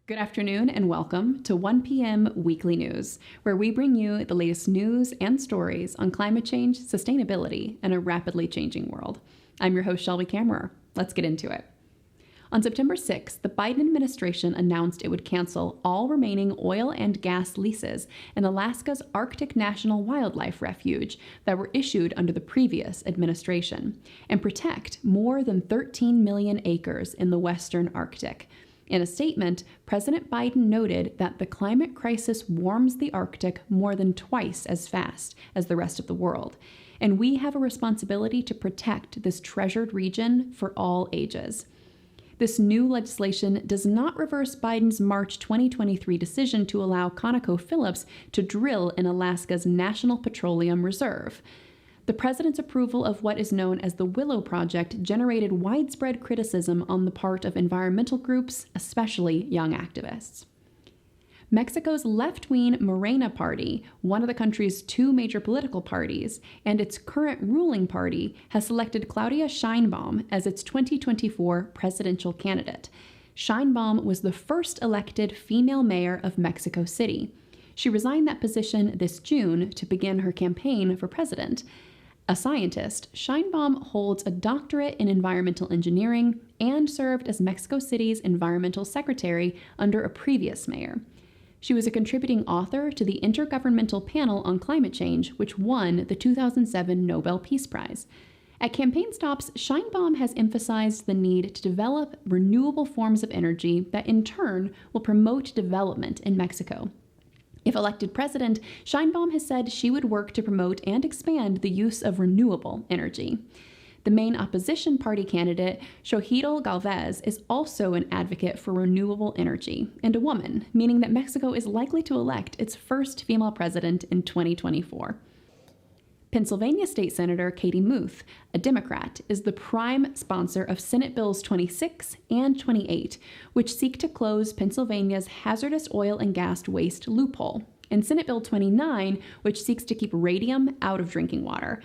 Good afternoon and welcome to 1 p.m. Weekly News, where we bring you the latest news and stories on climate change, sustainability, and a rapidly changing world. I'm your host, Shelby. Let's get into it. On September 6th, the Biden administration announced it would cancel all remaining oil and gas leases in Alaska's Arctic National Wildlife Refuge that were issued under the previous administration and protect more than 13 million acres in the western Arctic. In a statement, President Biden noted that the climate crisis warms the Arctic more than twice as fast as the rest of the world, and we have a responsibility to protect this treasured region for all ages. This new legislation does not reverse Biden's March 2023 decision to allow ConocoPhillips to drill in Alaska's National Petroleum Reserve. The president's approval of what is known as the Willow Project generated widespread criticism on the part of environmental groups, especially young activists. Mexico's left-wing Morena party, one of the country's two major political parties, and its current ruling party, has selected Claudia Sheinbaum as its 2024 presidential candidate. Sheinbaum was the first elected female mayor of Mexico City. She resigned that position this June to begin her campaign for president. A scientist, Sheinbaum holds a doctorate in environmental engineering and served as Mexico City's environmental secretary under a previous mayor. She was a contributing author to the Intergovernmental Panel on Climate Change, which won the 2007 Nobel Peace Prize. At campaign stops, Sheinbaum has emphasized the need to develop renewable forms of energy that in turn will promote development in Mexico. If elected president, Sheinbaum has said she would work to promote and expand the use of renewable energy. The main opposition party candidate, Xochitl Galvez, is also an advocate for renewable energy and a woman, meaning that Mexico is likely to elect its first female president in 2024. Pennsylvania State Senator Katie Muth, a Democrat, is the prime sponsor of Senate Bills 26 and 28, which seek to close Pennsylvania's hazardous oil and gas waste loophole, and Senate Bill 29, which seeks to keep radium out of drinking water.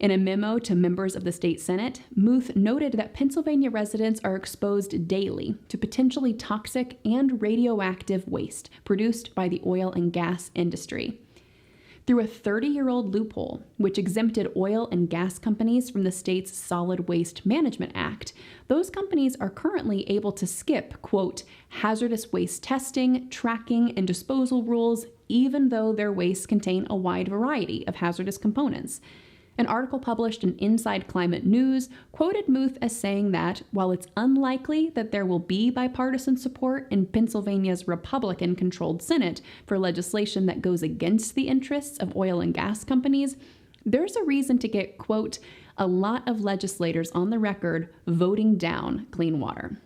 In a memo to members of the state Senate, Muth noted that Pennsylvania residents are exposed daily to potentially toxic and radioactive waste produced by the oil and gas industry. Through a 30-year-old loophole, which exempted oil and gas companies from the state's Solid Waste Management Act, those companies are currently able to skip, quote, hazardous waste testing, tracking, and disposal rules, even though their wastes contain a wide variety of hazardous components. An article published in Inside Climate News quoted Muth as saying that, while it's unlikely that there will be bipartisan support in Pennsylvania's Republican-controlled Senate for legislation that goes against the interests of oil and gas companies, there's a reason to get, quote, a lot of legislators on the record voting down clean water.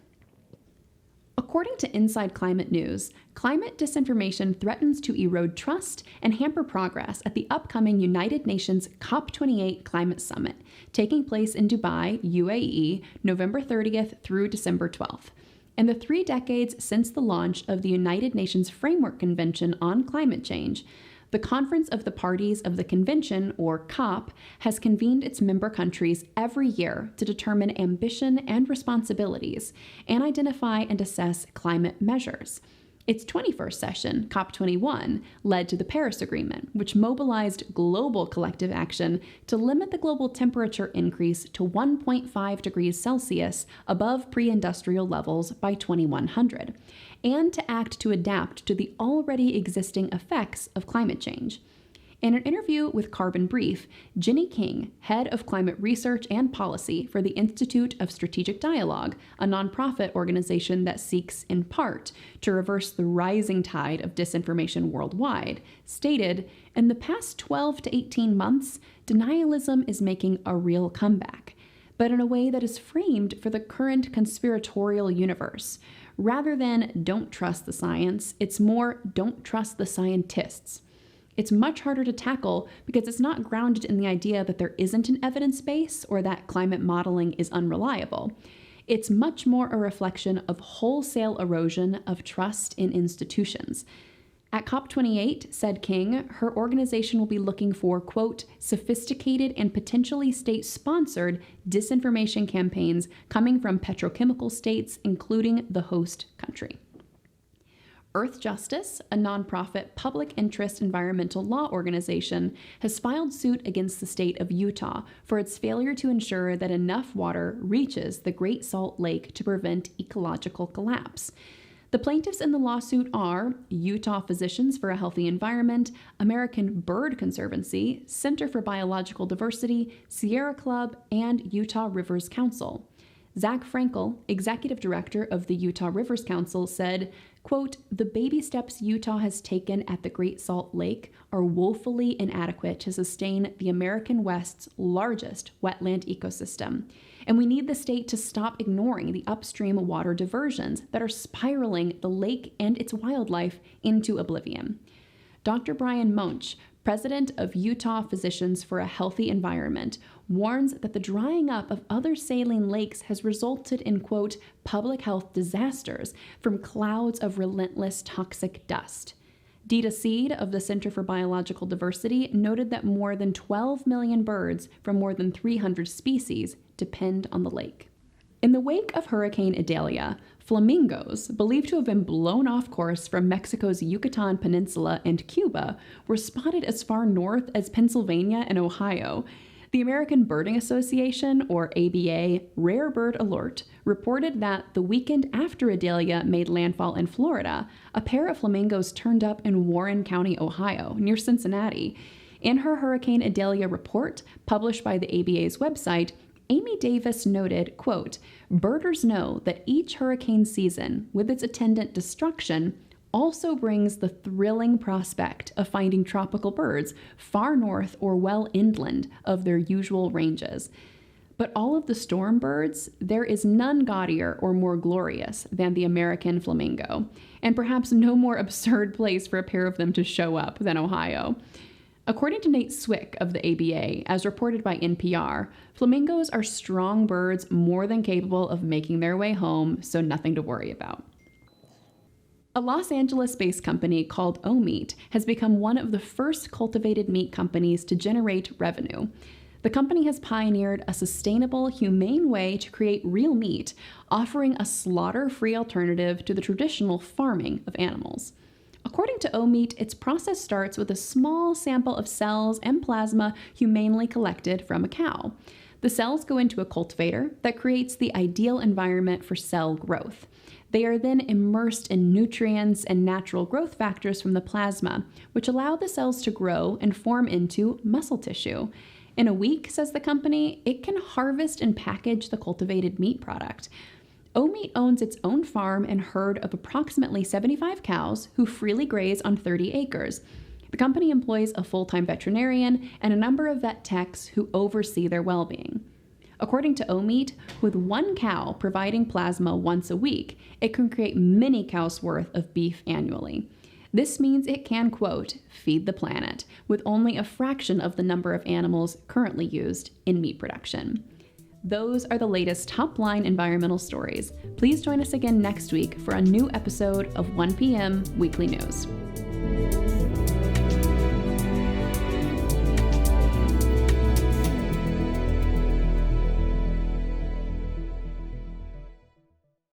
According to Inside Climate News, climate disinformation threatens to erode trust and hamper progress at the upcoming United Nations COP28 Climate Summit, taking place in Dubai, UAE, November 30th through December 12th. In the 3 decades since the launch of the United Nations Framework Convention on Climate Change, the Conference of the Parties of the Convention, or COP, has convened its member countries every year to determine ambition and responsibilities and identify and assess climate measures. Its 21st session, COP21, led to the Paris Agreement, which mobilized global collective action to limit the global temperature increase to 1.5 degrees Celsius above pre-industrial levels by 2100, and to act to adapt to the already existing effects of climate change. In an interview with Carbon Brief, Jenny King, head of climate research and policy for the Institute of Strategic Dialogue, a nonprofit organization that seeks, in part, to reverse the rising tide of disinformation worldwide, stated, "In the past 12 to 18 months, denialism is making a real comeback, but in a way that is framed for the current conspiratorial universe. Rather than don't trust the science, it's more don't trust the scientists. It's much harder to tackle because it's not grounded in the idea that there isn't an evidence base or that climate modeling is unreliable. It's much more a reflection of wholesale erosion of trust in institutions. At COP28, said King, her organization will be looking for, quote, sophisticated and potentially state-sponsored disinformation campaigns coming from petrochemical states, including the host country. Earth Justice, a nonprofit public interest environmental law organization, has filed suit against the state of Utah for its failure to ensure that enough water reaches the Great Salt Lake to prevent ecological collapse. The plaintiffs in the lawsuit are Utah Physicians for a Healthy Environment, American Bird Conservancy, Center for Biological Diversity, Sierra Club, and Utah Rivers Council. Zach Frankel, executive director of the Utah Rivers Council, said, quote, the baby steps Utah has taken at the Great Salt Lake are woefully inadequate to sustain the American West's largest wetland ecosystem. And we need the state to stop ignoring the upstream water diversions that are spiraling the lake and its wildlife into oblivion. Dr. Brian Monch, president of Utah Physicians for a Healthy Environment, warns that the drying up of other saline lakes has resulted in, quote, public health disasters from clouds of relentless toxic dust. Dita Seed of the Center for Biological Diversity noted that more than 12 million birds from more than 300 species depend on the lake. In the wake of Hurricane Idalia, flamingos, believed to have been blown off course from Mexico's Yucatan Peninsula and Cuba, were spotted as far north as Pennsylvania and Ohio. The American Birding Association, or ABA, Rare Bird Alert, reported that the weekend after Idalia made landfall in Florida, a pair of flamingos turned up in Warren County, Ohio, near Cincinnati. In her Hurricane Idalia report, published by the ABA's website, Amy Davis noted, quote, birders know that each hurricane season, with its attendant destruction, also brings the thrilling prospect of finding tropical birds far north or well inland of their usual ranges. But all of the storm birds, there is none gaudier or more glorious than the American flamingo, and perhaps no more absurd place for a pair of them to show up than Ohio. According to Nate Swick of the ABA, as reported by NPR, flamingos are strong birds more than capable of making their way home, so nothing to worry about. A Los Angeles-based company called O-Meat has become one of the first cultivated meat companies to generate revenue. The company has pioneered a sustainable, humane way to create real meat, offering a slaughter-free alternative to the traditional farming of animals. According to O-Meat, its process starts with a small sample of cells and plasma humanely collected from a cow. The cells go into a cultivator that creates the ideal environment for cell growth. They are then immersed in nutrients and natural growth factors from the plasma, which allow the cells to grow and form into muscle tissue. In a week, says the company, it can harvest and package the cultivated meat product. O-Meat owns its own farm and herd of approximately 75 cows who freely graze on 30 acres. The company employs a full-time veterinarian and a number of vet techs who oversee their well-being. According to O-Meat, with one cow providing plasma once a week, it can create many cows' worth of beef annually. This means it can, quote, feed the planet, with only a fraction of the number of animals currently used in meat production. Those are the latest top-line environmental stories. Please join us again next week for a new episode of 1 p.m. Weekly News.